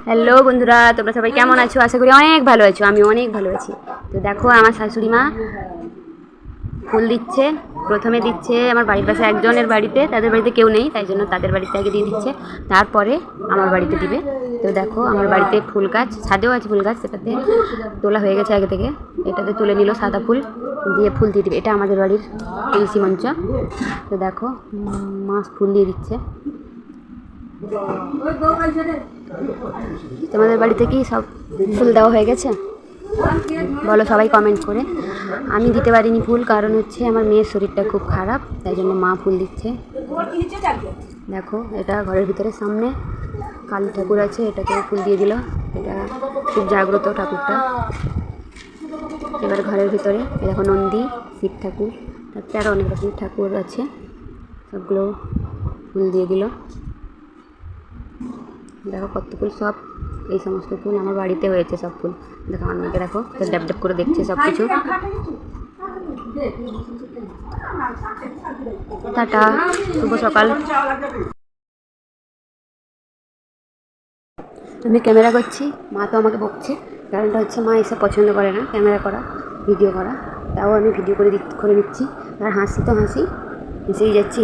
Hello বন্ধুরা, তোমরা সবাই কেমন আছো? আশা করি অনেক ভালো আছো। আমি অনেক ভালো আছি। তো দেখো, আমার শাশুড়ি মা ফুল দিচ্ছে। প্রথমে দিচ্ছে আমার বাড়ির পাশে একজনের বাড়িতে, তাদের বাড়িতে কেউ নেই, তাই জন্য তাদের বাড়িতে আগে দিয়ে দিচ্ছে, তারপরে আমার বাড়িতে দিবে। তো দেখো, আমার বাড়িতে ফুল গাছ, ছাদেও আছে ফুল গাছ, সেটাতে তোলা হয়ে গেছে আগে থেকে। এটাতে তুলে নিল সাদা ফুল দিয়ে ফুল দিয়ে দিবে। এটা আমাদের বাড়ির তুলসী মঞ্চ। তো দেখো, মা ফুল দিয়ে দিচ্ছে। তোমাদের বাড়িতে কি সব ফুল দেওয়া হয়ে গেছে? বলো সবাই কমেন্ট করে। আমি দিতে পারিনি ফুল, কারণ হচ্ছে আমার মেয়ের শরীরটা খুব খারাপ, তাই জন্য মা ফুল দিচ্ছে। দেখো, এটা ঘরের ভিতরে সামনে কালী ঠাকুর আছে, এটাকে ফুল দিয়ে দিল। এটা খুব জাগ্রত ঠাকুরটা। এবার ঘরের ভিতরে দেখো নন্দী, শিব ঠাকুর, তারপরে আরও অনেক রকমের ঠাকুর আছে, সবগুলো ফুল দিয়ে দিল। দেখো কত ফুল, সব এই সমস্ত ফুল আমার বাড়িতে হয়েছে, সব ফুল। দেখো আমার মেয়েকে দেখো, ড্যাব ড্যাব করে দেখছে সব কিছু। টাটা, শুভ সকাল। আমি ক্যামেরা করছি, মা তো আমাকে বকছে। কারণটা হচ্ছে মা এসব পছন্দ করে না, ক্যামেরা করা, ভিডিও করা। তাও আমি ভিডিও করে নিচ্ছি। আর হাসি তো হাসি, হেসেই যাচ্ছি।